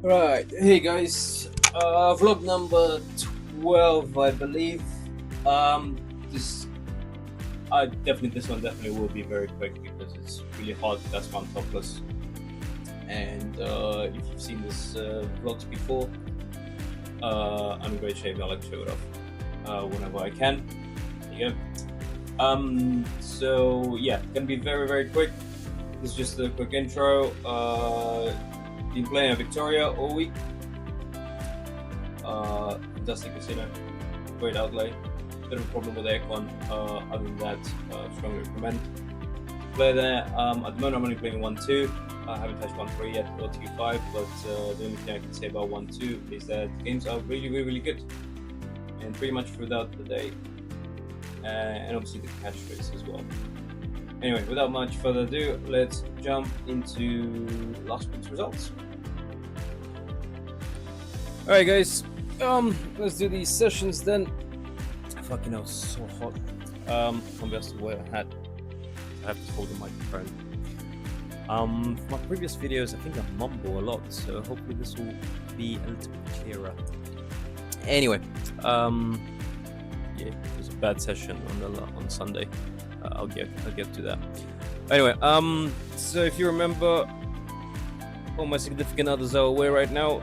Right, hey guys, vlog number 12, I believe. Um, this, this one definitely will be very quick because it's really hot. That's why I'm topless. And if you've seen this vlogs before, I'm in great shape. I like to show it off whenever I can. There you go. So yeah, gonna be very very quick. This is just a quick intro. Been playing at Victoria all week. Fantastic casino, great outlay. Bit of a problem with aircon. Other than that, strongly recommend. Play there. At the moment, I'm only playing 1-2. I haven't touched 1-3 yet or 2-5, but the only thing I can say about 1-2 is that games are really good, and pretty much throughout the day, and obviously the catch rates as well. Anyway, without much further ado, let's jump into last week's results. Alright guys, let's do these sessions then. Fucking hell, it's so hot. I'm just wear a hat. I have to hold the microphone. For my previous videos, I think I mumble a lot, so hopefully this will be a little bit clearer. Anyway, yeah, it was a bad session on Sunday. I'll get to that. Anyway, so if you remember, all my significant others are away right now.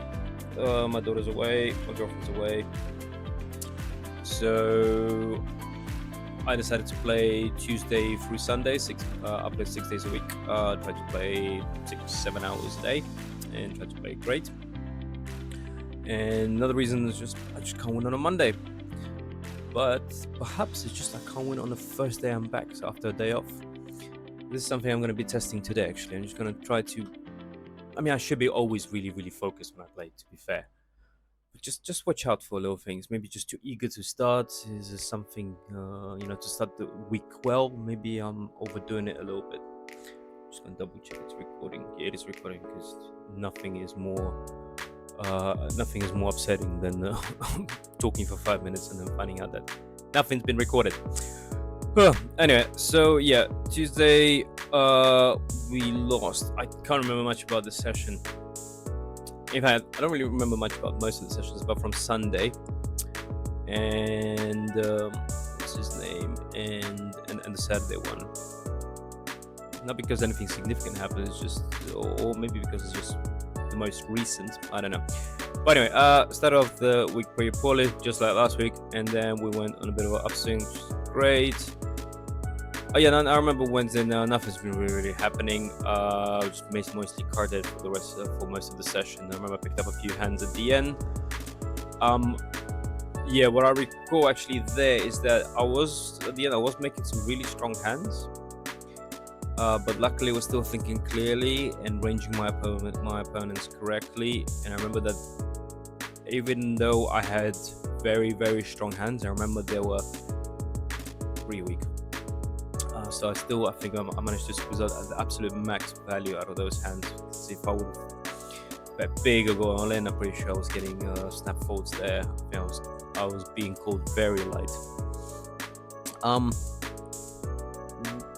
My daughter's away, my girlfriend's away. So I decided to play Tuesday through Sunday. I play 6 days a week. Try to play 6-7 hours a day, and try to play great. And another reason is I just can't win on a Monday. But perhaps it's just I can't win on the first day I'm back, so after a day off. This is something I'm going to be testing today, actually. I'm just going to try to... I should be always really focused when I play, to be fair. But just watch out for little things. Maybe just too eager to start. Is there something, to start the week well? Maybe I'm overdoing it a little bit. Just going to double check it's recording. Yeah, it is recording, because nothing is more upsetting than talking for 5 minutes and then finding out that nothing's been recorded. Anyway, so yeah, Tuesday we lost. I can't remember much about the session. In fact, I don't really remember much about most of the sessions, but from Sunday and what's his name, and the Saturday one. Not because anything significant happened, it's just, or maybe because it's just the most recent. I don't know. But anyway, started off the week pretty poorly, just like last week, and then we went on a bit of an upswing, which is great. Oh yeah, I remember Wednesday. Now nothing's been really happening. Just mostly carded for most of the session. I remember I picked up a few hands at the end. Yeah, what I recall actually there is that I was making some really strong hands. But luckily, I was still thinking clearly and ranging my opponents correctly. And I remember that even though I had very strong hands, I remember they were pretty weak. So I think I managed to squeeze out the absolute max value out of those hands. See, if I would bet big or go all in, I'm pretty sure I was getting snap folds there. I was being called very light.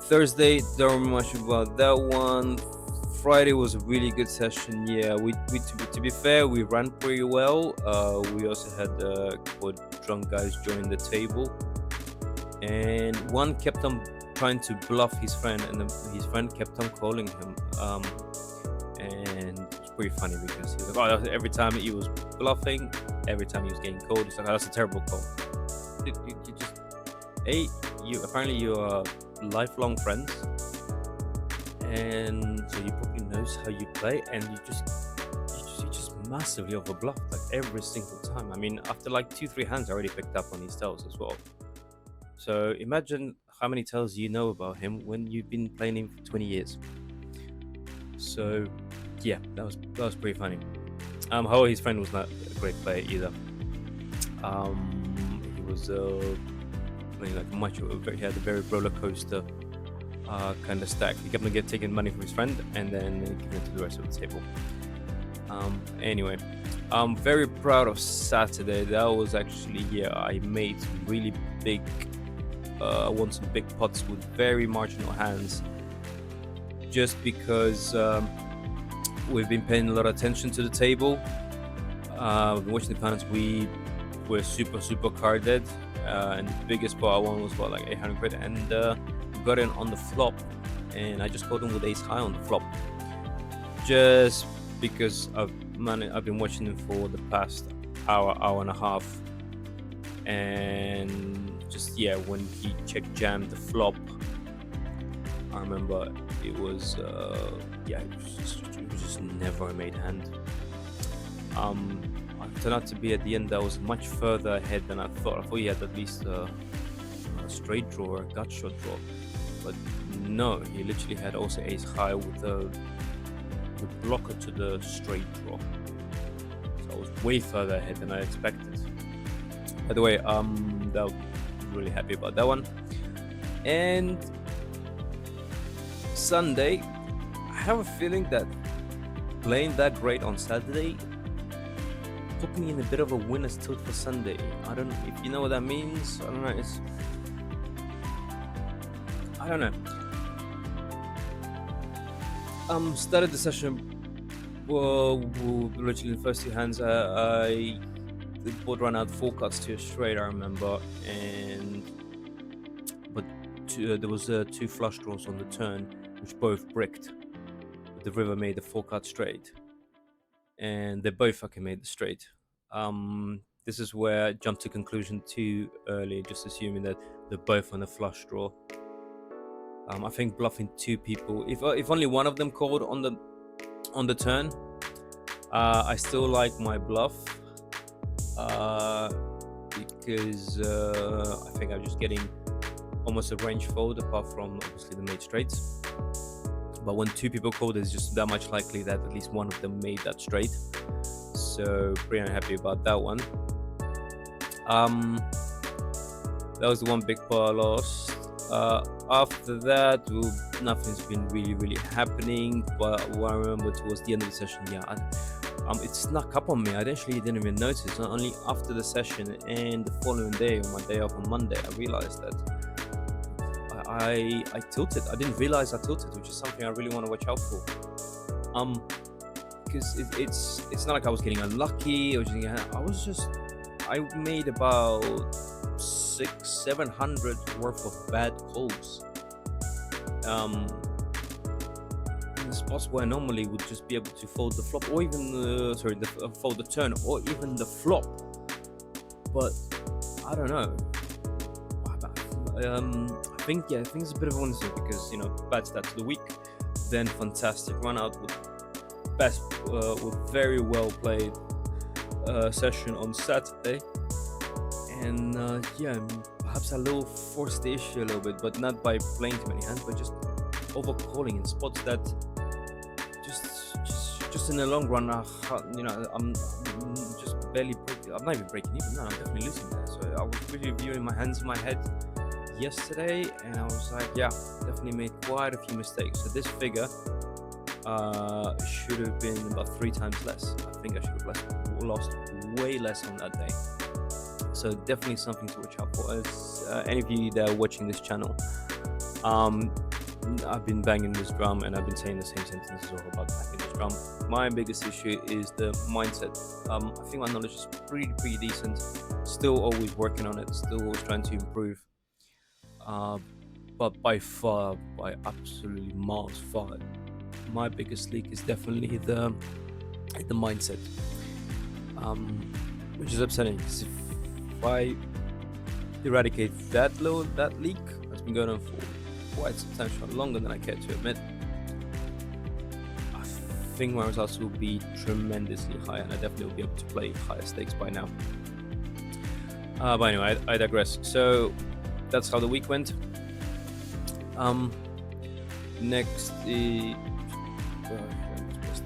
Thursday, don't remember much about that one. Friday was a really good session. Yeah, we to be fair, we ran pretty well. We also had a couple of drunk guys join the table, and one kept on trying to bluff his friend, and his friend kept on calling him. And it's pretty funny because he was like, every time he was bluffing, every time he was getting called, he's like, that's a terrible call. Apparently you are lifelong friends, and so you probably knows how you play, and you just massively overbluffed like every single time. After like 2-3 hands, I already picked up on his tells as well. So imagine how many tells you know about him when you've been playing him for 20 years. So yeah, that was pretty funny. However, his friend was not a great player either. He was playing like he had a very roller coaster kind of stack. He kept on taking money from his friend and then giving it to the rest of the table. Anyway, I'm very proud of Saturday. That was actually, I made some really big I won some big pots with very marginal hands, just because we've been paying a lot of attention to the table. We've been watching the panels. We were super carded, and the biggest pot I won was like 800 quid, and we got in on the flop, and I just called him with ace high on the flop, just because I've been watching him for the past hour and a half, and just when he check jammed the flop, I remember it was it was just never a made hand. It turned out to be at the end that was much further ahead than I thought. I thought he had at least a straight draw or a gut shot draw, but no, he literally had also ace high with the blocker to the straight draw. So I was way further ahead than I expected. By the way, I'm really happy about that one. And Sunday, I have a feeling that playing that great on Saturday put me in a bit of a winner's tilt for Sunday. I don't know if you know what that means. I don't know. I don't know. Started the session. Well, literally in the first two hands, the board ran out 4 cards to a straight. I remember, but there was 2 flush draws on the turn, which both bricked. The river made the 4 card straight, and they both fucking made the straight. This is where I jumped to conclusion too early, just assuming that they're both on a flush draw. I think bluffing 2 people, if only one of them called on the turn, I still like my bluff, because I think I'm just getting almost a range fold, apart from obviously the made straights. But when 2 people called, it's just that much likely that at least one of them made that straight. So pretty unhappy about that one. That was the one big part I lost. After that, nothing's been really happening. But what I remember towards the end of the session, it snuck up on me. I actually didn't even notice. Not only after the session and the following day, on my day off on Monday, I realized that I tilted. I didn't realize I tilted, which is something I really want to watch out for. Because it's not like I was getting unlucky or anything. I made about 600-700 worth of bad calls. In the spots where I normally would just be able to fold the flop, or even fold the turn, or even the flop. But I don't know. I think it's a bit of a bonus because bad start to the week, then fantastic run out with very well played session on Saturday, and perhaps a little forced the issue a little bit, but not by playing too many hands, but just overcalling in spots that just in the long run, I'm just barely breaking. I'm not even breaking even. No, I'm definitely losing there. So I was reviewing my hands in my head yesterday, and I was like, definitely made quite a few mistakes. So this figure should have been about 3 times less. I think I should have lost way less on that day. So definitely something to watch out for. As any of you that are watching this channel, I've been banging this drum, and I've been saying the same sentences all about banging this drum. My biggest issue is the mindset. I think my knowledge is pretty decent. Still always working on it. Still always trying to improve. But by absolutely miles far, my biggest leak is definitely the mindset, which is upsetting, because if I eradicate that leak that's been going on for quite substantial longer than I care to admit, I think my results will be tremendously high, and I definitely will be able to play higher stakes by now. But anyway, I digress. So that's how the week went. Next is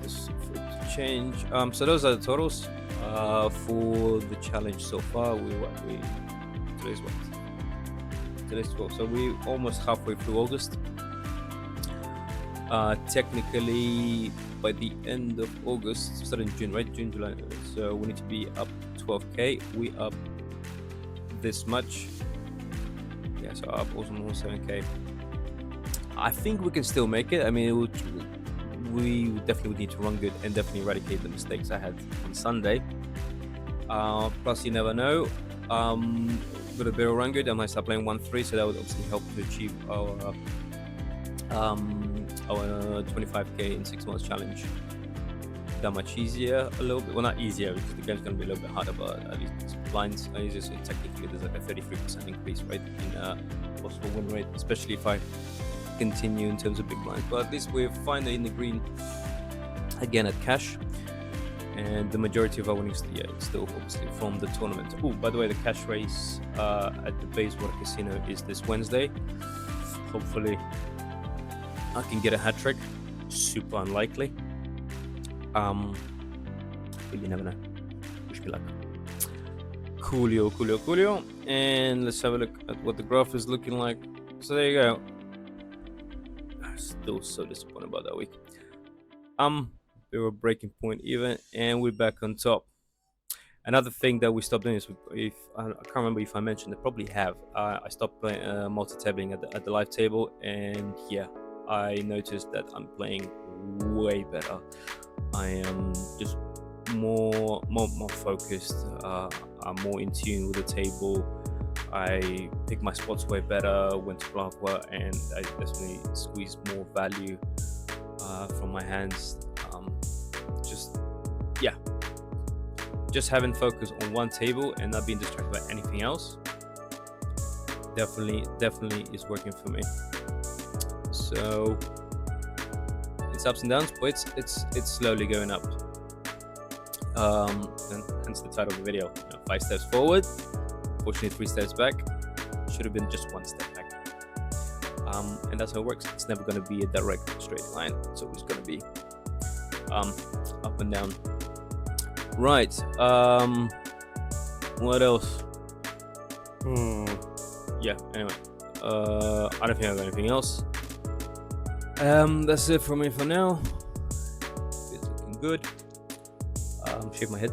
this for it to change. So those are the totals for the challenge so far. Today's 12. So we're almost halfway through August. Technically, by the end of August, starting June, right? June, July. So we need to be up 12k. We up this much. Yeah, so up almost 7k. I think we can still make it. I mean, we definitely would need to run good and definitely eradicate the mistakes I had on Sunday. Plus, you never know. With a bit of run good, I might start playing 1-3, so that would obviously help to achieve our 25k in 6 months challenge that much easier. A little bit, well, not easier because the game's going to be a little bit harder, but at least blinds are easier. So technically, there's like a 33% increase, right, in possible win rate, especially if I continue in terms of big blinds. But at least we're finally in the green again at cash, and the majority of our winnings, yeah, still obviously from the tournament. Oh, by the way, the cash race at the Bayswater Casino is this Wednesday. Hopefully, I can get a hat trick. Super unlikely. But you never know. Wish me luck. Coolio. And let's have a look at what the graph is looking like. So there you go. I'm still so disappointed about that week. We were breaking point even, and we're back on top. Another thing that we stopped doing is, if I can't remember if I mentioned it, probably have. I stopped playing multi-tabling at the live table, and yeah, I noticed that I'm playing way better. I am just more focused. I'm more in tune with the table. I pick my spots way better, when to bluff well, and I definitely squeeze more value from my hands. Just having focus on one table and not being distracted by anything else definitely is working for me. So it's ups and downs, but it's slowly going up. And hence the title of the video. 5 steps forward, fortunately 3 steps back. Should have been just 1 step back. And that's how it works. It's never going to be a direct straight line. It's always going to be up and down. Right. What else? Yeah. Anyway, I don't think I've got anything else. That's it from me for now. It's looking good. Shave my head.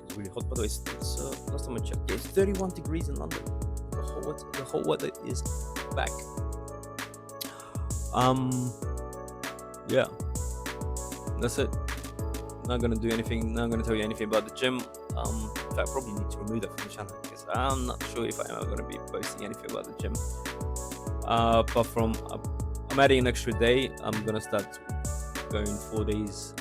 It's really hot, by the way. It's last time I checked, it's 31 degrees in London. The whole weather is back. Yeah. That's it. Not gonna do anything. Not gonna tell you anything about the gym. In fact, I probably need to remove that from the channel because I'm not sure if I am gonna be posting anything about the gym. Apart from I'm adding an extra day. I'm gonna start going 4 days.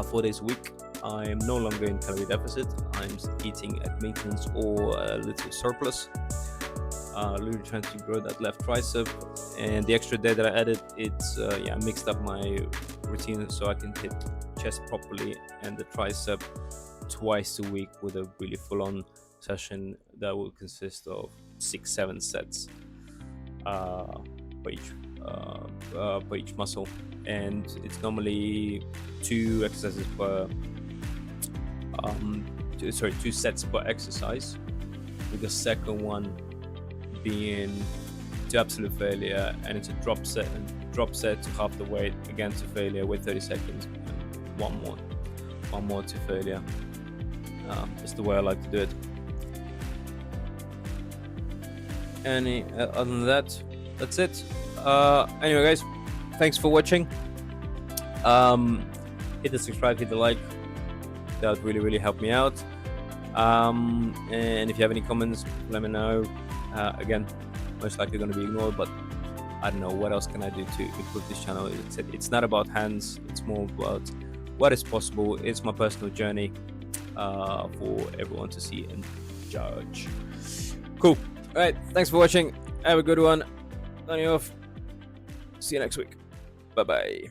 4 days a week. I'm no longer in calorie deficit. I'm eating at maintenance or a little surplus. Really trying to grow that left tricep, and the extra day that I added, I mixed up my routine so I can hit chest properly and the tricep twice a week with a really full-on session that will consist of 6-7 sets for each muscle, and it's normally 2 exercises per 2 sets per exercise, with the second one being to absolute failure, and it's a drop set to half the weight, again to failure with 30 seconds, and one more to failure. It's the way I like to do it. Other than that, that's it. Anyway, guys, thanks for watching. Hit the subscribe, hit the like. That would really help me out. And if you have any comments, let me know. Again, most likely going to be ignored, but I don't know what else can I do to improve this channel. It's not about hands, it's more about what is possible. It's my personal journey for everyone to see and judge. Cool. All right, thanks for watching. Have a good one. Signing off. See you next week. Bye bye.